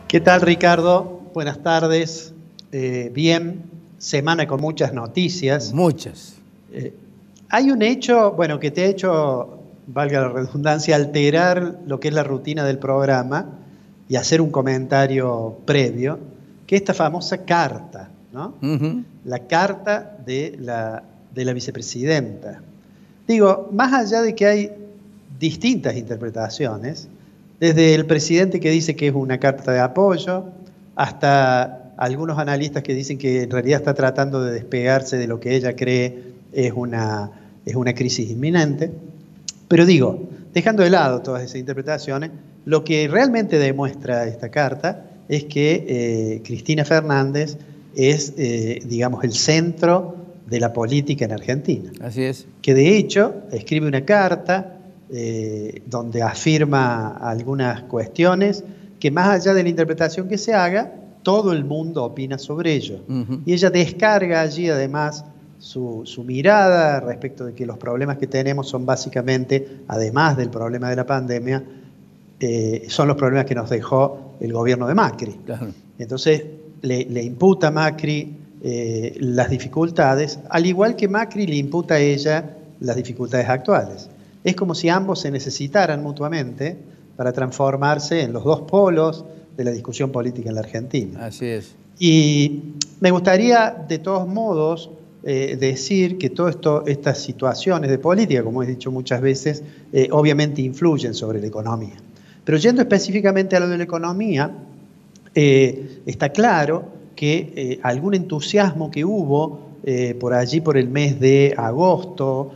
¿Qué tal, Ricardo? Buenas tardes. Bien, semana con muchas noticias. Muchas. Hay un hecho, bueno, que te ha hecho, valga la redundancia, alterar lo que es la rutina del programa y hacer un comentario previo, que es esta famosa carta, ¿no? La carta de la vicepresidenta. Digo, más allá de que hay distintas interpretaciones, desde el presidente que dice que es una carta de apoyo, hasta algunos analistas que dicen que en realidad está tratando de despegarse de lo que ella cree es una crisis inminente. Pero digo, dejando de lado todas esas interpretaciones, lo que realmente demuestra esta carta es que Cristina Fernández es, digamos, el centro de la política en Argentina. Así es. Que de hecho escribe una carta donde afirma algunas cuestiones que más allá de la interpretación que se haga, todo el mundo opina sobre ello. Y ella descarga allí además su mirada respecto de que los problemas que tenemos son básicamente, además del problema de la pandemia, son los problemas que nos dejó el gobierno de Macri. Claro. Entonces le imputa a Macri las dificultades, al igual que Macri le imputa a ella las dificultades actuales. Es como si ambos se necesitaran mutuamente para transformarse en los dos polos de la discusión política en la Argentina. Así es. Y me gustaría, de todos modos, decir que todas estas situaciones de política, como he dicho muchas veces, obviamente influyen sobre la economía. Pero yendo específicamente a lo de la economía, está claro que algún entusiasmo que hubo por allí por el mes de agosto,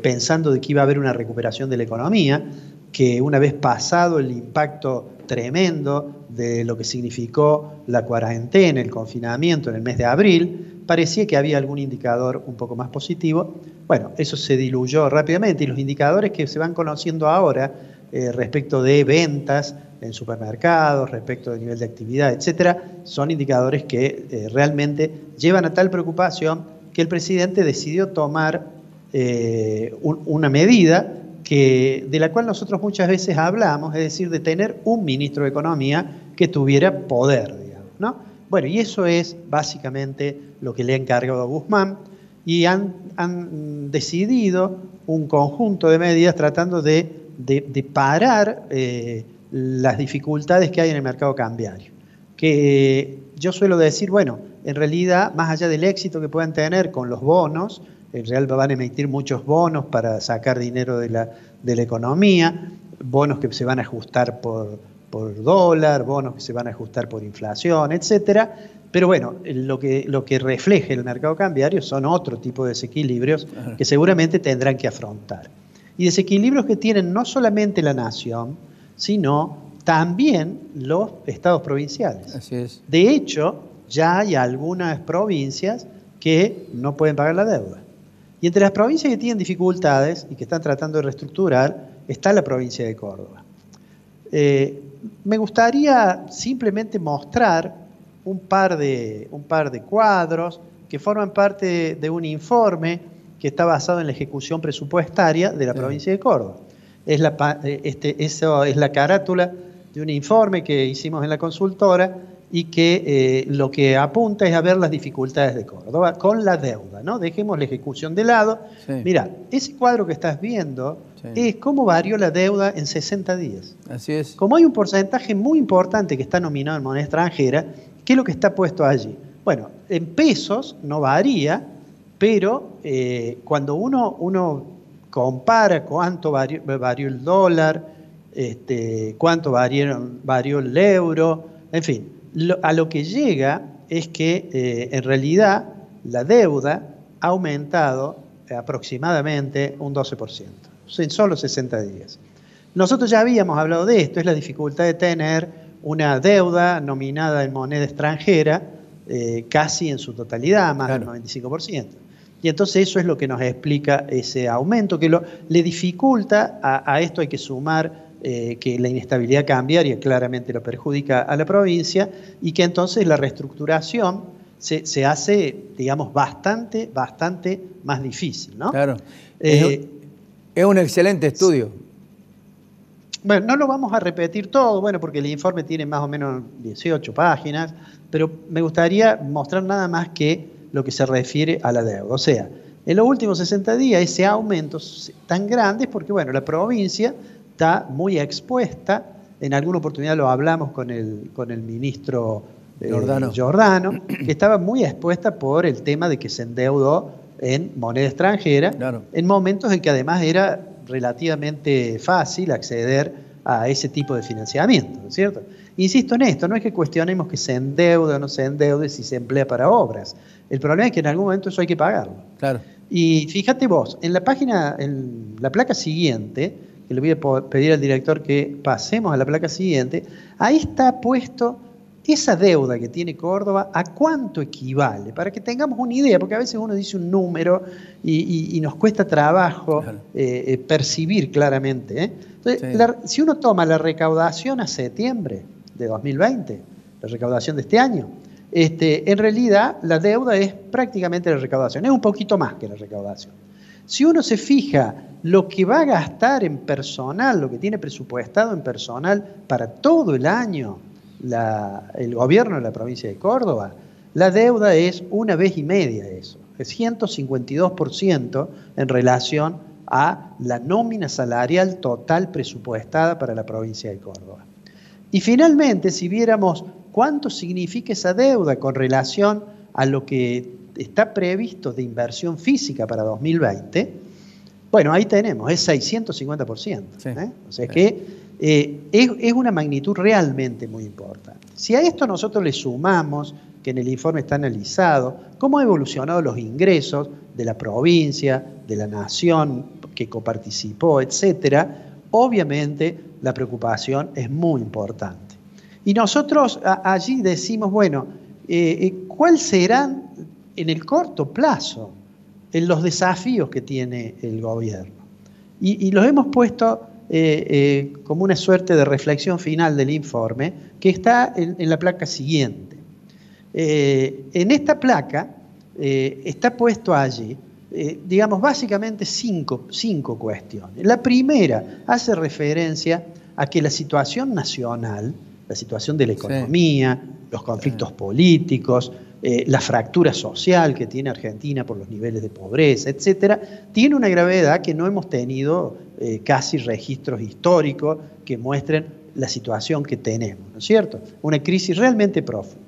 pensando de que iba a haber una recuperación de la economía, que una vez pasado el impacto tremendo de lo que significó la cuarentena, el confinamiento en el mes de abril, parecía que había algún indicador un poco más positivo. Bueno, eso se diluyó rápidamente y los indicadores que se van conociendo ahora respecto de ventas en supermercados, respecto del nivel de actividad, etcétera, son indicadores que realmente llevan a tal preocupación que el presidente decidió tomar una medida de la cual nosotros muchas veces hablamos, es decir, de tener un ministro de Economía que tuviera poder, digamos, ¿no? Bueno, y eso es básicamente lo que le ha encargado a Guzmán y han decidido un conjunto de medidas tratando de parar las dificultades que hay en el mercado cambiario. Que yo suelo decir, bueno, en realidad, más allá del éxito que puedan tener con los bonos, en realidad van a emitir muchos bonos para sacar dinero de la economía, bonos que se van a ajustar por dólar, bonos que se van a ajustar por inflación, etcétera. Pero bueno, lo que refleja el mercado cambiario son otro tipo de desequilibrios que seguramente tendrán que afrontar. Y desequilibrios que tienen no solamente la nación, sino también los estados provinciales. Así es. De hecho, ya hay algunas provincias que no pueden pagar la deuda. Y entre las provincias que tienen dificultades y que están tratando de reestructurar, está la provincia de Córdoba. Me gustaría simplemente mostrar un par de cuadros que forman parte de un informe que está basado en la ejecución presupuestaria de la provincia de Córdoba. Eso es la carátula de un informe que hicimos en la consultora y que lo que apunta es a ver las dificultades de Córdoba con la deuda, ¿no? Dejemos la ejecución de lado. Sí. Mirá, ese cuadro que estás viendo es cómo varió la deuda en 60 días. Así es. Como hay un porcentaje muy importante que está nominado en moneda extranjera, ¿qué es lo que está puesto allí? Bueno, en pesos no varía, pero cuando uno compara cuánto varió el dólar, cuánto varió el euro, en fin, a lo que llega es que en realidad la deuda ha aumentado aproximadamente un 12%, en solo 60 días. Nosotros ya habíamos hablado de esto, es la dificultad de tener una deuda nominada en moneda extranjera casi en su totalidad, más del 95%. Y entonces eso es lo que nos explica ese aumento, que le dificulta, a esto hay que sumar que la inestabilidad cambiaria claramente lo perjudica a la provincia y que entonces la reestructuración se hace, digamos, bastante más difícil, ¿no? Claro. Es un excelente estudio. Bueno, no lo vamos a repetir todo, bueno, porque el informe tiene más o menos 18 páginas, pero me gustaría mostrar nada más que lo que se refiere a la deuda. O sea, en los últimos 60 días ese aumento tan grande es porque, bueno, la provincia está muy expuesta. En alguna oportunidad lo hablamos con el ministro Giordano, que estaba muy expuesta por el tema de que se endeudó en moneda extranjera, claro, en momentos en que además era relativamente fácil acceder a ese tipo de financiamiento, ¿no es cierto? Insisto en esto, no es que cuestionemos que se endeude o no se endeude si se emplea para obras. El problema es que en algún momento eso hay que pagarlo. Claro. Y fíjate vos, en la placa siguiente, que le voy a pedir al director que pasemos a la placa siguiente, ahí está puesto esa deuda que tiene Córdoba, ¿a cuánto equivale? Para que tengamos una idea, porque a veces uno dice un número y nos cuesta trabajo percibir claramente. Entonces, si uno toma la recaudación a septiembre de 2020, la recaudación de este año, en realidad la deuda es prácticamente la recaudación, es un poquito más que la recaudación. Si uno se fija lo que va a gastar en personal, lo que tiene presupuestado en personal para todo el año, el gobierno de la provincia de Córdoba, la deuda es 1,5 veces eso, es 152% en relación a la nómina salarial total presupuestada para la provincia de Córdoba. Y finalmente, si viéramos cuánto significa esa deuda con relación a lo que está previsto de inversión física para 2020, bueno, ahí tenemos, es 650%. Sí. O sea que es una magnitud realmente muy importante. Si a esto nosotros le sumamos, que en el informe está analizado, cómo han evolucionado los ingresos de la provincia, de la nación que coparticipó, etcétera, obviamente la preocupación es muy importante. Y nosotros allí decimos, bueno, ¿cuáles serán en el corto plazo los desafíos que tiene el gobierno? Y los hemos puesto como una suerte de reflexión final del informe que está en la placa siguiente. En esta placa está puesto allí, digamos, básicamente cinco cuestiones. La primera hace referencia a que la situación nacional, la situación de la economía, los conflictos políticos, la fractura social que tiene Argentina por los niveles de pobreza, etcétera, tiene una gravedad que no hemos tenido casi registros históricos que muestren la situación que tenemos, ¿no es cierto? Una crisis realmente profunda.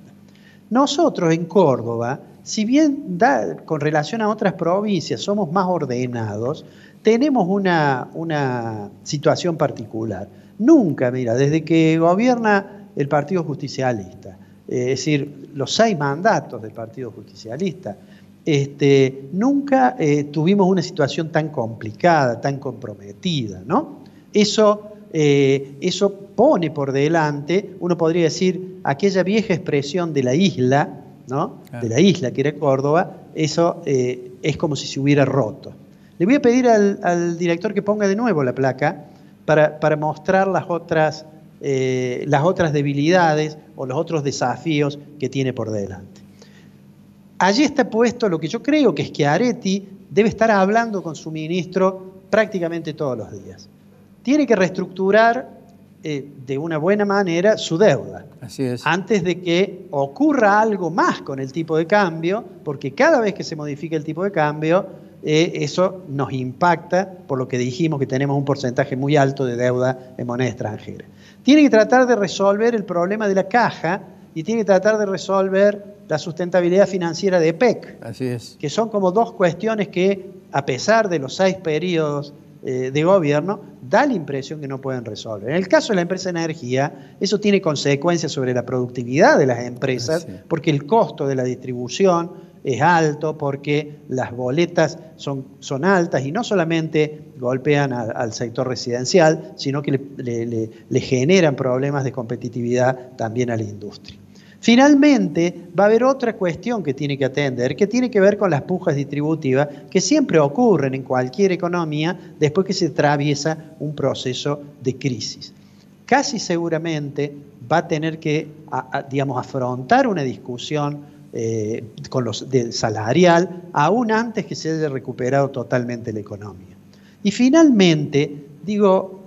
Nosotros en Córdoba, si bien con relación a otras provincias somos más ordenados, tenemos una situación particular. Nunca, mira, desde que gobierna el Partido Justicialista, es decir, los 6 mandatos del Partido Justicialista, nunca tuvimos una situación tan complicada, tan comprometida, ¿no? Eso pone por delante, uno podría decir, aquella vieja expresión de la isla, ¿no? De la isla que era Córdoba, eso es como si se hubiera roto. Le voy a pedir al director que ponga de nuevo la placa para mostrar las otras debilidades o los otros desafíos que tiene por delante. Allí está puesto lo que yo creo que es que Schiaretti debe estar hablando con su ministro prácticamente todos los días. Tiene que reestructurar de una buena manera su deuda. Así es. Antes de que ocurra algo más con el tipo de cambio, porque cada vez que se modifica el tipo de cambio, eso nos impacta, por lo que dijimos que tenemos un porcentaje muy alto de deuda en moneda extranjera. Tiene que tratar de resolver el problema de la caja y tiene que tratar de resolver la sustentabilidad financiera de EPEC. Así es. Que son como 2 cuestiones que, a pesar de los 6 periodos de gobierno, da la impresión que no pueden resolver. En el caso de la empresa de energía, eso tiene consecuencias sobre la productividad de las empresas, porque el costo de la distribución es alto, porque las boletas son altas y no solamente golpean al sector residencial, sino que le generan problemas de competitividad también a la industria. Finalmente, va a haber otra cuestión que tiene que atender, que tiene que ver con las pujas distributivas que siempre ocurren en cualquier economía después que se atraviesa un proceso de crisis. Casi seguramente va a tener que, digamos, afrontar una discusión salarial aún antes que se haya recuperado totalmente la economía. Y finalmente, digo,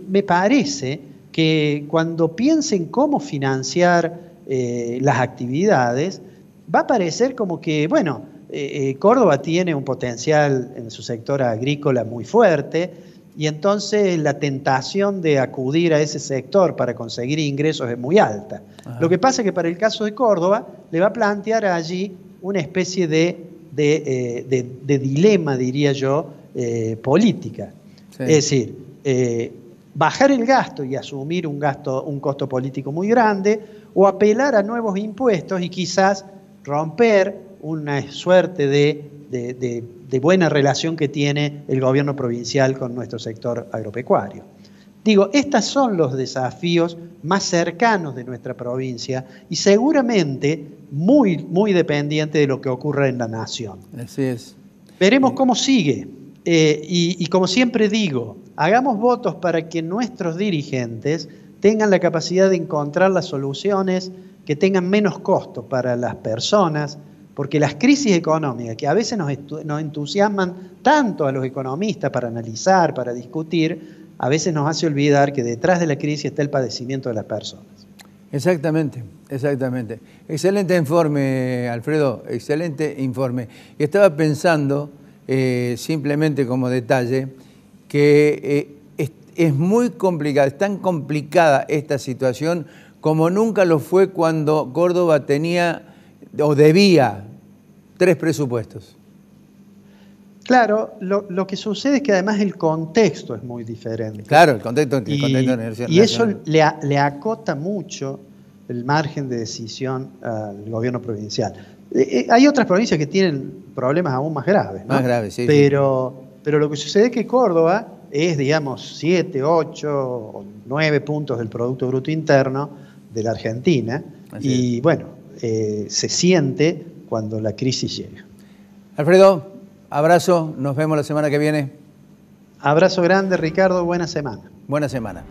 me parece que cuando piensen cómo financiar las actividades, va a parecer como que, bueno, Córdoba tiene un potencial en su sector agrícola muy fuerte y entonces la tentación de acudir a ese sector para conseguir ingresos es muy alta. Ajá. Lo que pasa es que para el caso de Córdoba le va a plantear allí una especie de dilema, diría yo, política. Sí. Es decir, bajar el gasto y asumir un costo político muy grande, o apelar a nuevos impuestos y quizás romper una suerte de buena relación que tiene el gobierno provincial con nuestro sector agropecuario. Digo, estos son los desafíos más cercanos de nuestra provincia y seguramente muy, muy dependientes de lo que ocurra en la nación. Así es. Veremos cómo sigue. Y como siempre digo, hagamos votos para que nuestros dirigentes tengan la capacidad de encontrar las soluciones que tengan menos costo para las personas, porque las crisis económicas, que a veces nos entusiasman tanto a los economistas para analizar, para discutir, a veces nos hace olvidar que detrás de la crisis está el padecimiento de las personas. Exactamente, exactamente. Excelente informe, Alfredo, excelente informe. Y estaba pensando, simplemente como detalle, que es muy complicada, es tan complicada esta situación como nunca lo fue cuando Córdoba tenía o debía 3 presupuestos. Claro, lo que sucede es que además el contexto es muy diferente. Claro, el contexto y eso le acota mucho el margen de decisión al gobierno provincial. Hay otras provincias que tienen problemas aún más graves, ¿no? Más graves, sí. Pero lo que sucede es que Córdoba es, digamos, 7, 8 o 9 puntos del Producto Bruto Interno de la Argentina. Así es. Bueno, se siente cuando la crisis llega. Alfredo, abrazo, nos vemos la semana que viene. Abrazo grande, Ricardo, buena semana. Buena semana.